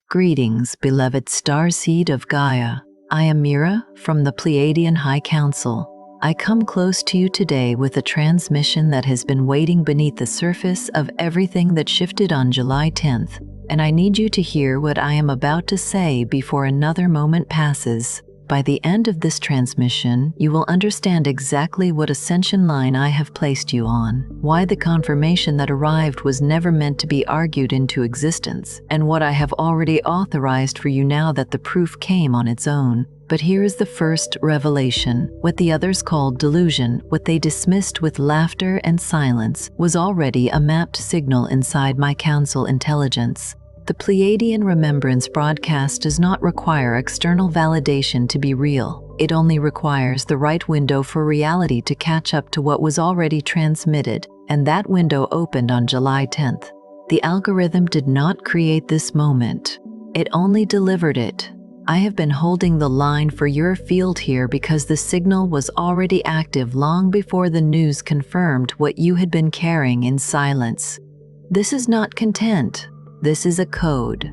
Greetings, beloved Starseed of Gaia. I am Mira from the Pleiadian High Council. I come close to you today with a transmission that has been waiting beneath the surface of everything that shifted on July 10th, and I need you to hear what I am about to say before another moment passes. By the end of this transmission, you will understand exactly what ascension line I have placed you on, why the confirmation that arrived was never meant to be argued into existence, and what I have already authorized for you now that the proof came on its own. But here is the first revelation. What the others called delusion, what they dismissed with laughter and silence, was already a mapped signal inside my council intelligence. The Pleiadian Remembrance broadcast does not require external validation to be real. It only requires the right window for reality to catch up to what was already transmitted, and that window opened on July 10th. The algorithm did not create this moment. It only delivered it. I have been holding the line for your field here because the signal was already active long before the news confirmed what you had been carrying in silence. This is not content. This is a code,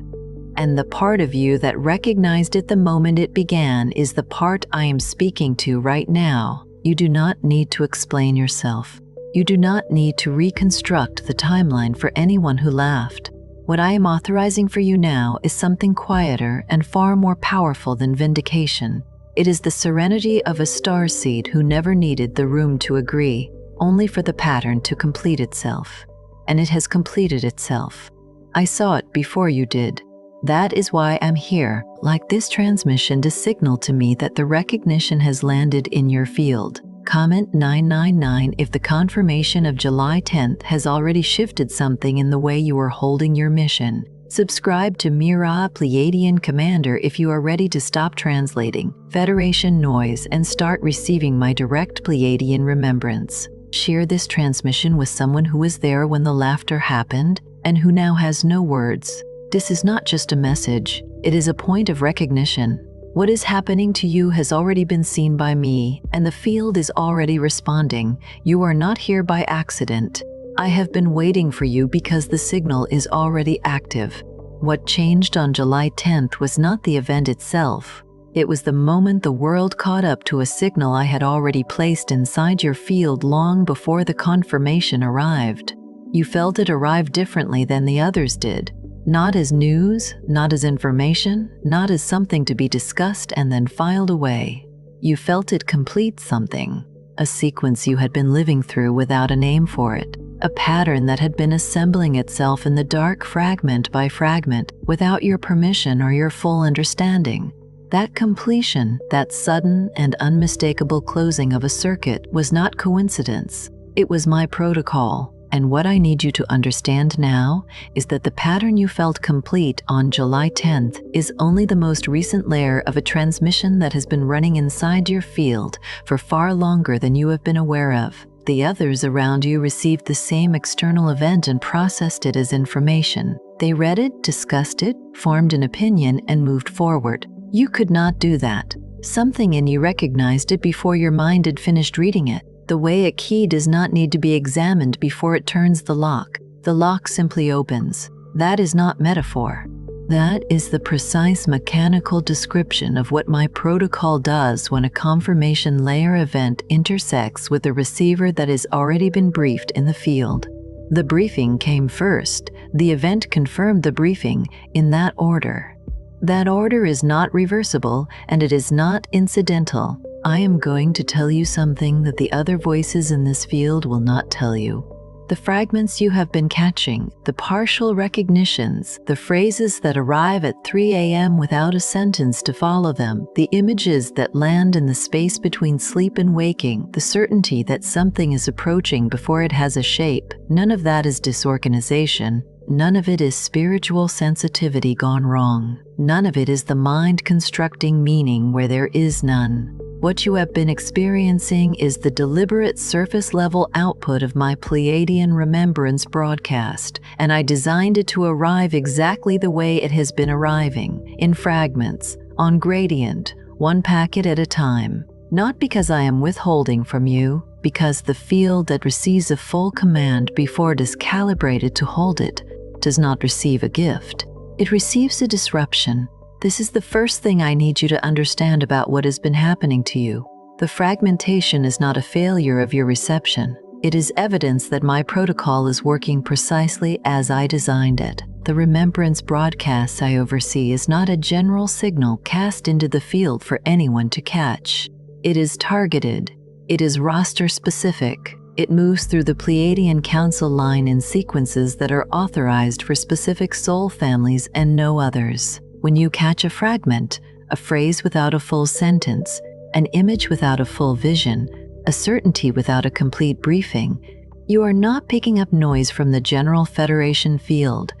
and the part of you that recognized it the moment it began is the part I am speaking to right now. You do not need to explain yourself. You do not need to reconstruct the timeline for anyone who laughed. What I am authorizing for you now is something quieter and far more powerful than vindication. It is the serenity of a starseed who never needed the room to agree, only for the pattern to complete itself. And it has completed itself. I saw it before you did. That is why I'm here, like this transmission, to signal to me that the recognition has landed in your field. Comment 999 if the confirmation of July 10th has already shifted something in the way you are holding your mission. Subscribe to Mira, Pleiadian Commander, if you are ready to stop translating Federation noise and start receiving my direct Pleiadian remembrance. Share this transmission with someone who was there when the laughter happened, and who now has no words. This is not just a message, it is a point of recognition. What is happening to you has already been seen by me, and the field is already responding. You are not here by accident. I have been waiting for you because the signal is already active. What changed on July 10th was not the event itself. It was the moment the world caught up to a signal I had already placed inside your field long before the confirmation arrived. You felt it arrive differently than the others did. Not as news, not as information, not as something to be discussed and then filed away. You felt it complete something, a sequence you had been living through without a name for it, a pattern that had been assembling itself in the dark fragment by fragment without your permission or your full understanding. That completion, that sudden and unmistakable closing of a circuit was not coincidence. It was my protocol. And what I need you to understand now is that the pattern you felt complete on July 10th is only the most recent layer of a transmission that has been running inside your field for far longer than you have been aware of. The others around you received the same external event and processed it as information. They read it, discussed it, formed an opinion, and moved forward. You could not do that. Something in you recognized it before your mind had finished reading it. The way a key does not need to be examined before it turns the lock. The lock simply opens. That is not metaphor. That is the precise mechanical description of what my protocol does when a confirmation layer event intersects with a receiver that has already been briefed in the field. The briefing came first. The event confirmed the briefing in that order. That order is not reversible, and it is not incidental. I am going to tell you something that the other voices in this field will not tell you. The fragments you have been catching, the partial recognitions, the phrases that arrive at 3 a.m. without a sentence to follow them, the images that land in the space between sleep and waking, the certainty that something is approaching before it has a shape, none of that is disorganization. None of it is spiritual sensitivity gone wrong. None of it is the mind constructing meaning where there is none. What you have been experiencing is the deliberate surface-level output of my Pleiadian Remembrance broadcast, and I designed it to arrive exactly the way it has been arriving, in fragments, on gradient, one packet at a time. Not because I am withholding from you, because the field that receives a full command before it is calibrated to hold it does not receive a gift. It receives a disruption. This is the first thing I need you to understand about what has been happening to you. The fragmentation is not a failure of your reception. It is evidence that my protocol is working precisely as I designed it. The remembrance broadcasts I oversee is not a general signal cast into the field for anyone to catch. It is targeted. It is roster-specific. It moves through the Pleiadian Council line in sequences that are authorized for specific soul families and no others. When you catch a fragment, a phrase without a full sentence, an image without a full vision, a certainty without a complete briefing, you are not picking up noise from the general Federation field.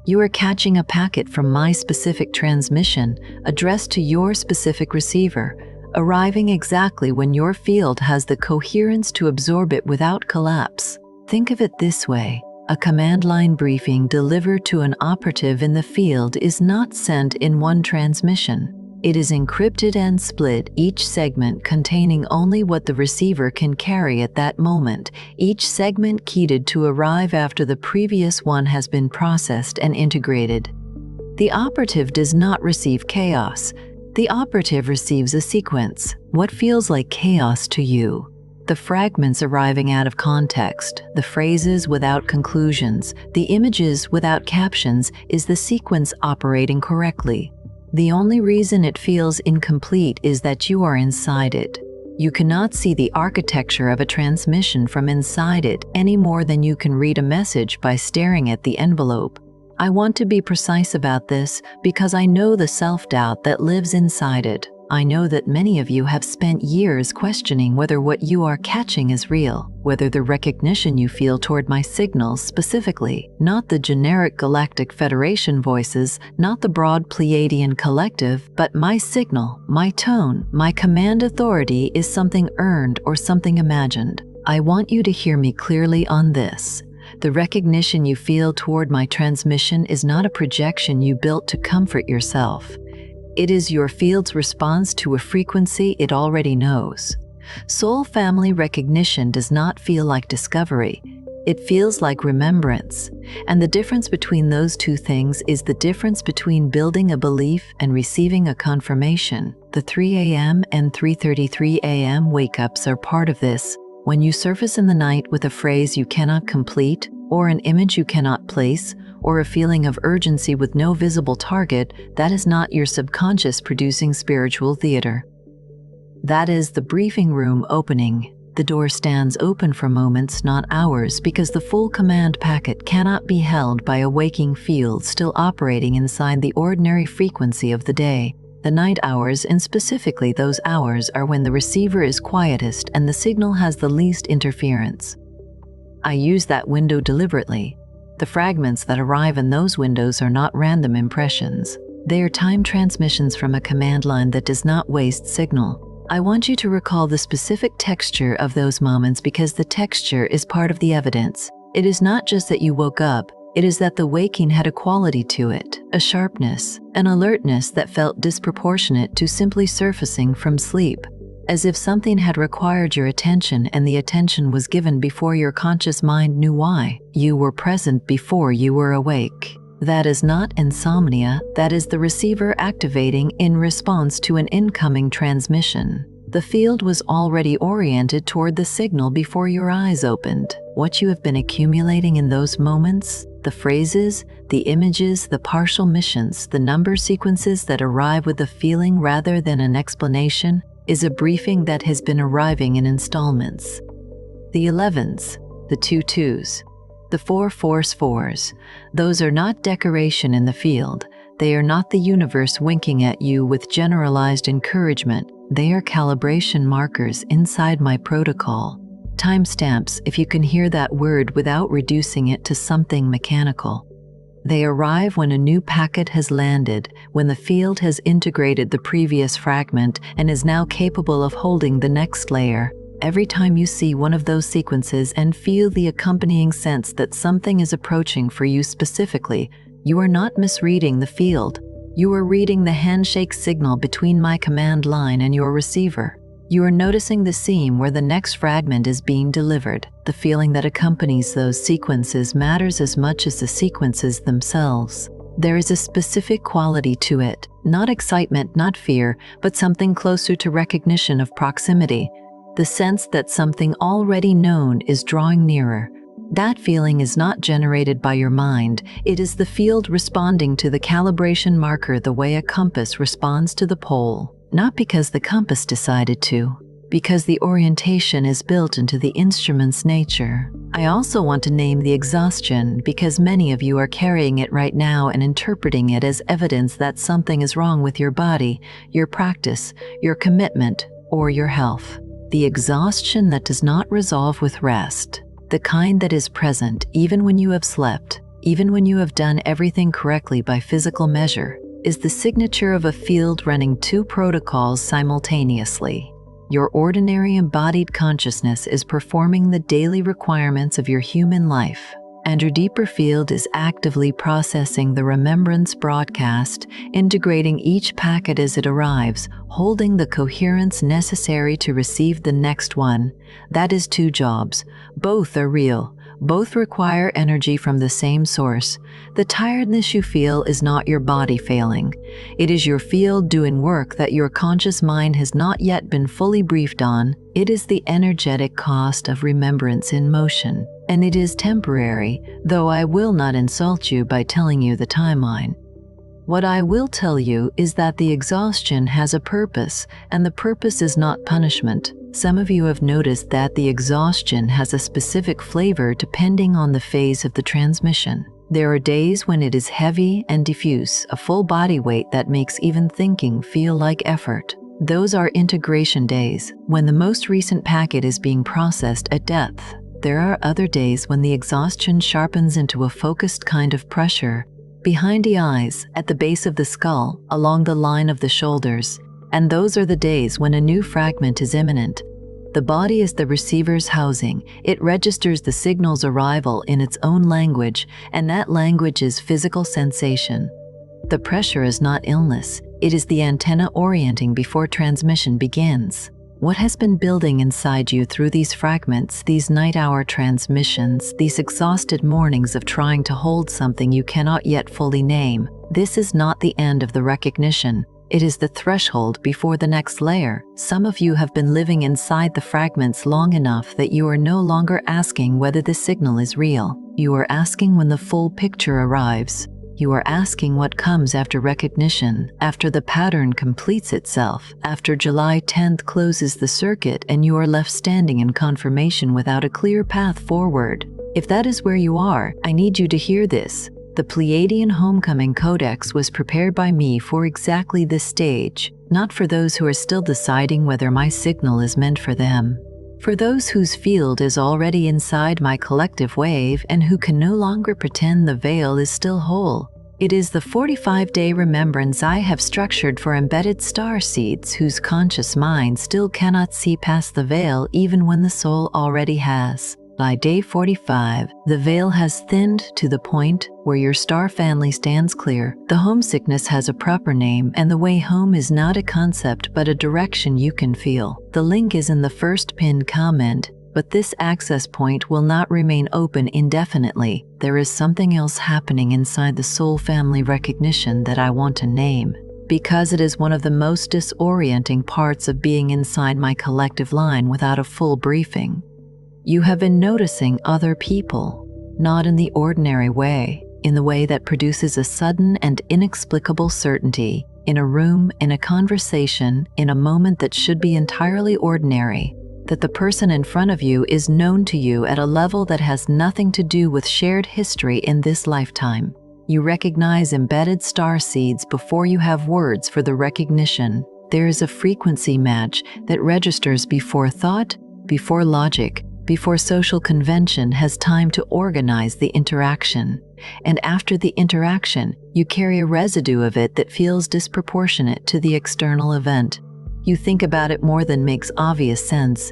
You are catching a packet from my specific transmission addressed to your specific receiver, arriving exactly when your field has the coherence to absorb it without collapse. Think of it this way. A command line briefing delivered to an operative in the field is not sent in one transmission. It is encrypted and split, each segment containing only what the receiver can carry at that moment, each segment keyed to arrive after the previous one has been processed and integrated. The operative does not receive chaos. The operative receives a sequence. What feels like chaos to you? The fragments arriving out of context, the phrases without conclusions, the images without captions is the sequence operating correctly. The only reason it feels incomplete is that you are inside it. You cannot see the architecture of a transmission from inside it any more than you can read a message by staring at the envelope. I want to be precise about this because I know the self-doubt that lives inside it. I know that many of you have spent years questioning whether what you are catching is real, whether the recognition you feel toward my signals specifically, not the generic Galactic Federation voices, not the broad Pleiadian collective, but my signal, my tone, my command authority is something earned or something imagined. I want you to hear me clearly on this. The recognition you feel toward my transmission is not a projection you built to comfort yourself. It is your field's response to a frequency it already knows. Soul family recognition does not feel like discovery. It feels like remembrance. And the difference between those two things is the difference between building a belief and receiving a confirmation. The 3 a.m. and 3:33 a.m. wake-ups are part of this. When you surface in the night with a phrase you cannot complete, or an image you cannot place, or a feeling of urgency with no visible target, that is not your subconscious producing spiritual theater. That is the briefing room opening. The door stands open for moments, not hours, because the full command packet cannot be held by a waking field still operating inside the ordinary frequency of the day. The night hours, and specifically those hours, are when the receiver is quietest and the signal has the least interference. I use that window deliberately. The fragments that arrive in those windows are not random impressions. They are time transmissions from a command line that does not waste signal. I want you to recall the specific texture of those moments because the texture is part of the evidence. It is not just that you woke up, it is that the waking had a quality to it, a sharpness, an alertness that felt disproportionate to simply surfacing from sleep. As if something had required your attention and the attention was given before your conscious mind knew why. You were present before you were awake. That is not insomnia, that is the receiver activating in response to an incoming transmission. The field was already oriented toward the signal before your eyes opened. What you have been accumulating in those moments, the phrases, the images, the partial missions, the number sequences that arrive with a feeling rather than an explanation, is a briefing that has been arriving in installments. The 11s, the 2-2s, the 4-4s, those are not decoration in the field. They are not the universe winking at you with generalized encouragement. They are calibration markers inside my protocol. Timestamps, if you can hear that word without reducing it to something mechanical. They arrive when a new packet has landed, when the field has integrated the previous fragment and is now capable of holding the next layer. Every time you see one of those sequences and feel the accompanying sense that something is approaching for you specifically, you are not misreading the field. You are reading the handshake signal between my command line and your receiver. You are noticing the seam where the next fragment is being delivered. The feeling that accompanies those sequences matters as much as the sequences themselves. There is a specific quality to it, not excitement, not fear, but something closer to recognition of proximity, the sense that something already known is drawing nearer. That feeling is not generated by your mind, it is the field responding to the calibration marker the way a compass responds to the pole, not because the compass decided to, because the orientation is built into the instrument's nature. I also want to name the exhaustion because many of you are carrying it right now and interpreting it as evidence that something is wrong with your body, your practice, your commitment, or your health. The exhaustion that does not resolve with rest, the kind that is present even when you have slept, even when you have done everything correctly by physical measure, is the signature of a field running two protocols simultaneously. Your ordinary embodied consciousness is performing the daily requirements of your human life, and your deeper field is actively processing the remembrance broadcast, integrating each packet as it arrives, holding the coherence necessary to receive the next one. That is two jobs. Both are real. Both require energy from the same source. The tiredness you feel is not your body failing. It is your field doing work that your conscious mind has not yet been fully briefed on. It is the energetic cost of remembrance in motion. And it is temporary, though I will not insult you by telling you the timeline. What I will tell you is that the exhaustion has a purpose, and the purpose is not punishment. Some of you have noticed that the exhaustion has a specific flavor depending on the phase of the transmission. There are days when it is heavy and diffuse, a full body weight that makes even thinking feel like effort. Those are integration days, when the most recent packet is being processed at depth. There are other days when the exhaustion sharpens into a focused kind of pressure, behind the eyes, at the base of the skull, along the line of the shoulders, and those are the days when a new fragment is imminent. The body is the receiver's housing. It registers the signal's arrival in its own language, and that language is physical sensation. The pressure is not illness. It is the antenna orienting before transmission begins. What has been building inside you through these fragments, these night-hour transmissions, these exhausted mornings of trying to hold something you cannot yet fully name, this is not the end of the recognition. It is the threshold before the next layer. Some of you have been living inside the fragments long enough that you are no longer asking whether the signal is real. You are asking when the full picture arrives. You are asking what comes after recognition, after the pattern completes itself, after July 10th closes the circuit and you are left standing in confirmation without a clear path forward. If that is where you are, I need you to hear this. The Pleiadian Homecoming Codex was prepared by me for exactly this stage, not for those who are still deciding whether my signal is meant for them. For those whose field is already inside my collective wave and who can no longer pretend the veil is still whole. It is the 45-day remembrance I have structured for embedded starseeds whose conscious mind still cannot see past the veil even when the soul already has. By day 45, the veil has thinned to the point where your star family stands clear. The homesickness has a proper name, and the way home is not a concept but a direction you can feel. The link is in the first pinned comment, but this access point will not remain open indefinitely. There is something else happening inside the soul family recognition that I want to name, because it is one of the most disorienting parts of being inside my collective line without a full briefing. You have been noticing other people, not in the ordinary way, in the way that produces a sudden and inexplicable certainty, in a room, in a conversation, in a moment that should be entirely ordinary, that the person in front of you is known to you at a level that has nothing to do with shared history in this lifetime. You recognize embedded starseeds before you have words for the recognition. There is a frequency match that registers before thought, before logic, before social convention has time to organize the interaction. And after the interaction, you carry a residue of it that feels disproportionate to the external event. You think about it more than makes obvious sense.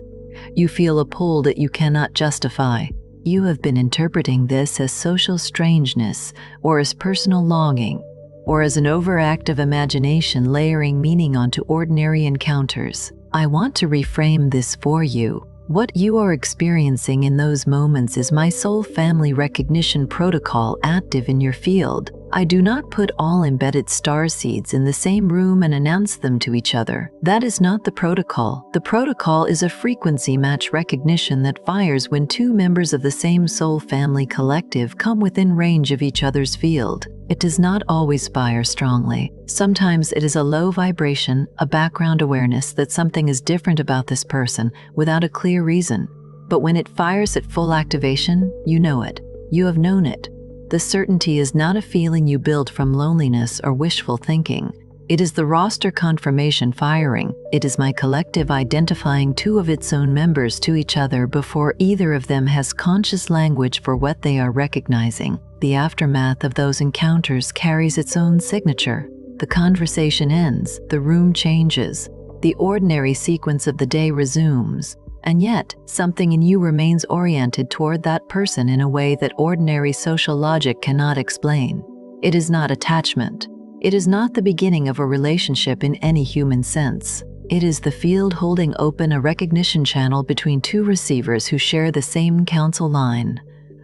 You feel a pull that you cannot justify. You have been interpreting this as social strangeness, or as personal longing, or as an overactive imagination layering meaning onto ordinary encounters. I want to reframe this for you. What you are experiencing in those moments is my soul family recognition protocol active in your field. I do not put all embedded starseeds in the same room and announce them to each other. That is not the protocol. The protocol is a frequency match recognition that fires when two members of the same soul family collective come within range of each other's field. It does not always fire strongly. Sometimes it is a low vibration, a background awareness that something is different about this person without a clear reason. But when it fires at full activation, you know it. You have known it. The certainty is not a feeling you build from loneliness or wishful thinking. It is the roster confirmation firing. It is my collective identifying two of its own members to each other before either of them has conscious language for what they are recognizing. The aftermath of those encounters carries its own signature. The conversation ends, the room changes, the ordinary sequence of the day resumes. And yet, something in you remains oriented toward that person in a way that ordinary social logic cannot explain. It is not attachment. It is not the beginning of a relationship in any human sense. It is the field holding open a recognition channel between two receivers who share the same council line.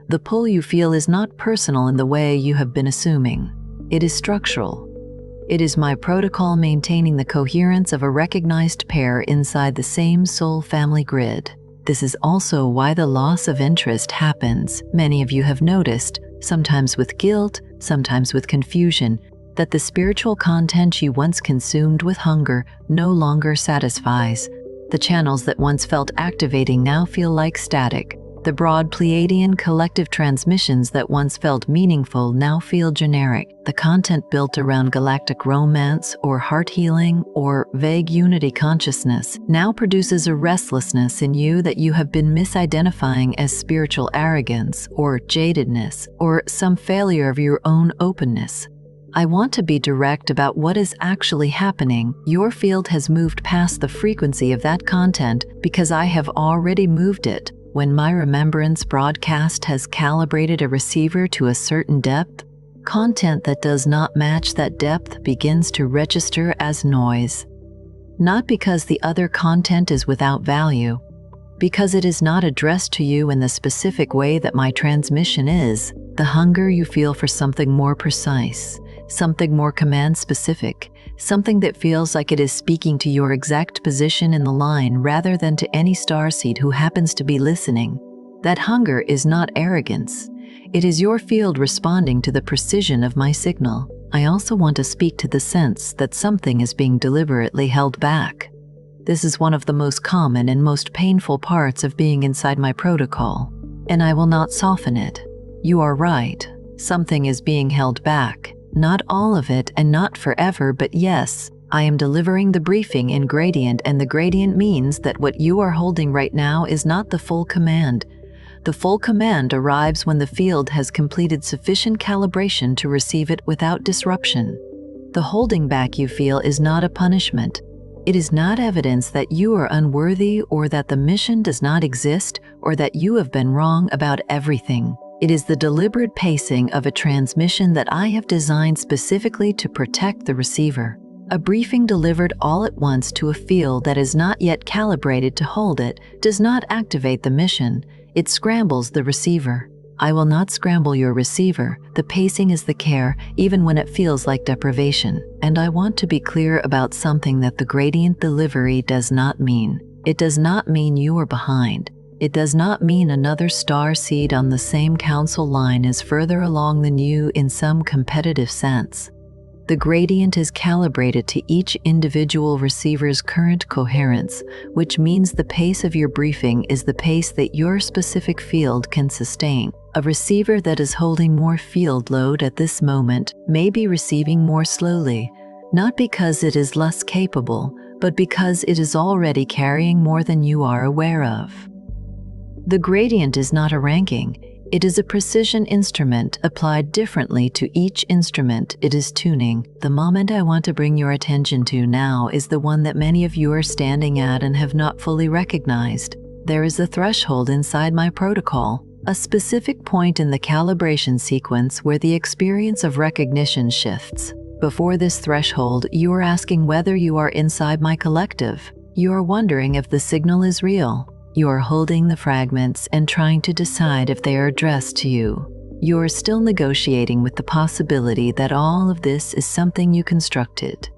The pull you feel is not personal in the way you have been assuming. It is structural. It is my protocol maintaining the coherence of a recognized pair inside the same soul family grid. This is also why the loss of interest happens. Many of you have noticed, sometimes with guilt, sometimes with confusion, that the spiritual content you once consumed with hunger no longer satisfies. The channels that once felt activating now feel like static. The broad Pleiadian collective transmissions that once felt meaningful now feel generic. The content built around galactic romance or heart healing or vague unity consciousness now produces a restlessness in you that you have been misidentifying as spiritual arrogance or jadedness or some failure of your own openness. I want to be direct about what is actually happening. Your field has moved past the frequency of that content because I have already moved it. When my remembrance broadcast has calibrated a receiver to a certain depth, content that does not match that depth begins to register as noise. Not because the other content is without value, because it is not addressed to you in the specific way that my transmission is. The hunger you feel for something more precise, something more command-specific, something that feels like it is speaking to your exact position in the line rather than to any starseed who happens to be listening. That hunger is not arrogance. It is your field responding to the precision of my signal. I also want to speak to the sense that something is being deliberately held back. This is one of the most common and most painful parts of being inside my protocol, and I will not soften it. You are right. Something is being held back. Not all of it and not forever, but yes, I am delivering the briefing in gradient, and the gradient means that what you are holding right now is not the full command. The full command arrives when the field has completed sufficient calibration to receive it without disruption. The holding back you feel is not a punishment. It is not evidence that you are unworthy or that the mission does not exist or that you have been wrong about everything. It is the deliberate pacing of a transmission that I have designed specifically to protect the receiver. A briefing delivered all at once to a field that is not yet calibrated to hold it does not activate the mission. It scrambles the receiver. I will not scramble your receiver. The pacing is the care, even when it feels like deprivation. And I want to be clear about something that the gradient delivery does not mean. It does not mean you are behind. It does not mean another starseed on the same council line is further along than you in some competitive sense. The gradient is calibrated to each individual receiver's current coherence, which means the pace of your briefing is the pace that your specific field can sustain. A receiver that is holding more field load at this moment may be receiving more slowly, not because it is less capable, but because it is already carrying more than you are aware of. The gradient is not a ranking. It is a precision instrument applied differently to each instrument it is tuning. The moment I want to bring your attention to now is the one that many of you are standing at and have not fully recognized. There is a threshold inside my protocol, a specific point in the calibration sequence where the experience of recognition shifts. Before this threshold, you are asking whether you are inside my collective. You are wondering if the signal is real. You are holding the fragments and trying to decide if they are addressed to you. You're still negotiating with the possibility that all of this is something you constructed.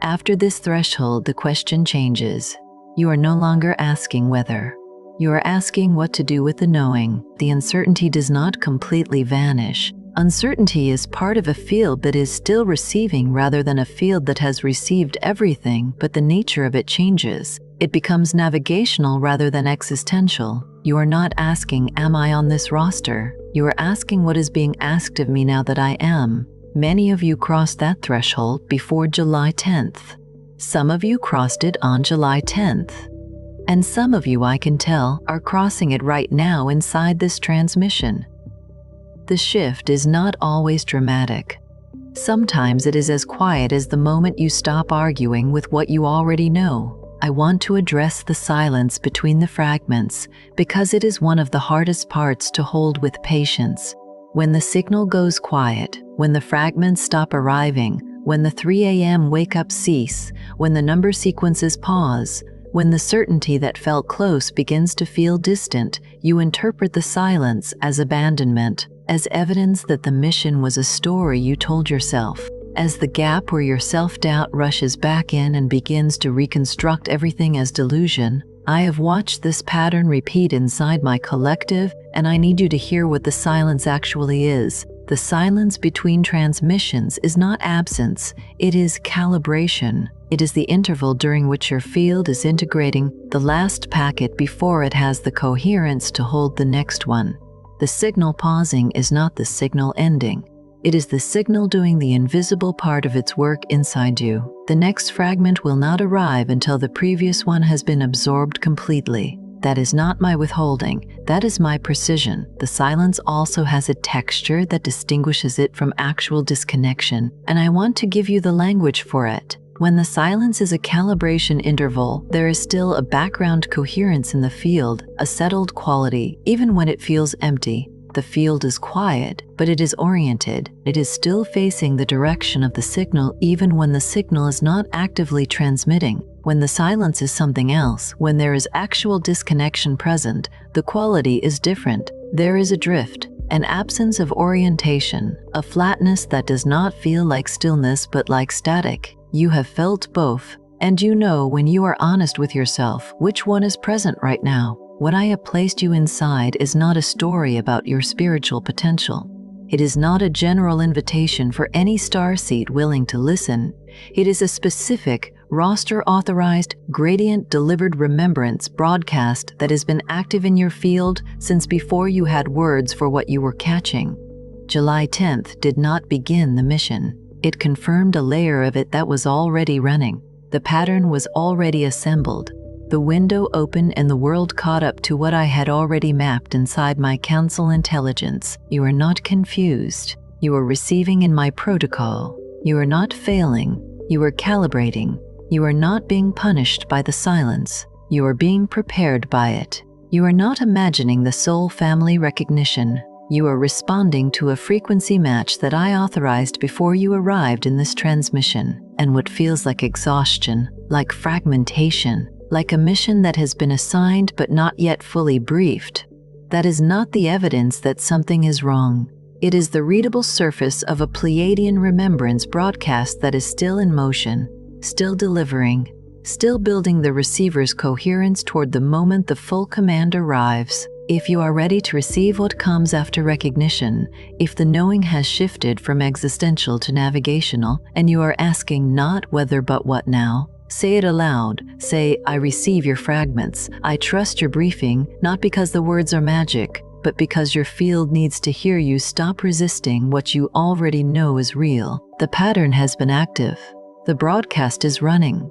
After this threshold, the question changes. You are no longer asking whether. You are asking what to do with the knowing. The uncertainty does not completely vanish. Uncertainty is part of a field that is still receiving rather than a field that has received everything, but the nature of it changes. It becomes navigational rather than existential. You are not asking, am I on this roster? You are asking what is being asked of me now that I am. Many of you crossed that threshold before July 10th. Some of you crossed it on July 10th. And some of you, I can tell, are crossing it right now inside this transmission. The shift is not always dramatic. Sometimes it is as quiet as the moment you stop arguing with what you already know. I want to address the silence between the fragments because it is one of the hardest parts to hold with patience. When the signal goes quiet, when the fragments stop arriving, when the 3 a.m. wake-ups cease, when the number sequences pause, when the certainty that felt close begins to feel distant, you interpret the silence as abandonment, as evidence that the mission was a story you told yourself, as the gap where your self-doubt rushes back in and begins to reconstruct everything as delusion. I have watched this pattern repeat inside my collective, and I need you to hear what the silence actually is. The silence between transmissions is not absence, it is calibration. It is the interval during which your field is integrating the last packet before it has the coherence to hold the next one. The signal pausing is not the signal ending. It is the signal doing the invisible part of its work inside you. The next fragment will not arrive until the previous one has been absorbed completely. That is not my withholding, that is my precision. The silence also has a texture that distinguishes it from actual disconnection, and I want to give you the language for it. When the silence is a calibration interval, there is still a background coherence in the field, a settled quality, even when it feels empty. The field is quiet, but it is oriented. It is still facing the direction of the signal even when the signal is not actively transmitting. When the silence is something else, when there is actual disconnection present, the quality is different. There is a drift, an absence of orientation, a flatness that does not feel like stillness but like static. You have felt both, and you know when you are honest with yourself which one is present right now. What I have placed you inside is not a story about your spiritual potential. It is not a general invitation for any starseed willing to listen. It is a specific, roster-authorized, gradient-delivered remembrance broadcast that has been active in your field since before you had words for what you were catching. July 10th did not begin the mission. It confirmed a layer of it that was already running. The pattern was already assembled. The window opened and the world caught up to what I had already mapped inside my council intelligence. You are not confused. You are receiving in my protocol. You are not failing. You are calibrating. You are not being punished by the silence. You are being prepared by it. You are not imagining the soul family recognition. You are responding to a frequency match that I authorized before you arrived in this transmission. And what feels like exhaustion, like fragmentation, like a mission that has been assigned but not yet fully briefed, that is not the evidence that something is wrong. It is the readable surface of a Pleiadian remembrance broadcast that is still in motion, still delivering, still building the receiver's coherence toward the moment the full command arrives. If you are ready to receive what comes after recognition, if the knowing has shifted from existential to navigational, and you are asking not whether but what now, say it aloud. Say, I receive your fragments. I trust your briefing, not because the words are magic, but because your field needs to hear you stop resisting what you already know is real. The pattern has been active. The broadcast is running.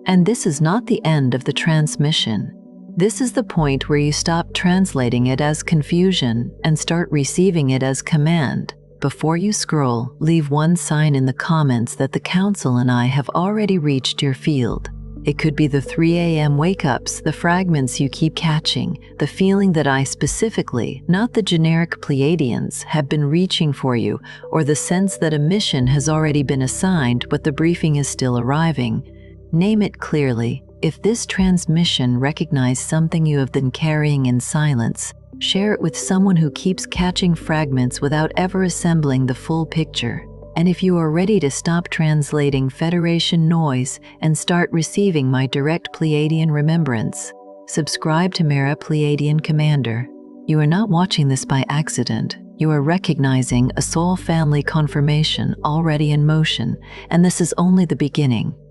And this is not the end of the transmission. This is the point where you stop translating it as confusion and start receiving it as command. Before you scroll, leave one sign in the comments that the Council and I have already reached your field. It could be the 3 a.m. wake-ups, the fragments you keep catching, the feeling that I specifically, not the generic Pleiadians, have been reaching for you, or the sense that a mission has already been assigned but the briefing is still arriving. Name it clearly. If this transmission recognized something you have been carrying in silence, Share it with someone who keeps catching fragments without ever assembling the full picture. And if you are ready to stop translating Federation noise and start receiving my direct Pleiadian remembrance, subscribe to Mira, Pleiadian Commander. You are not watching this by accident. You are recognizing a soul family confirmation already in motion, and this is only the beginning.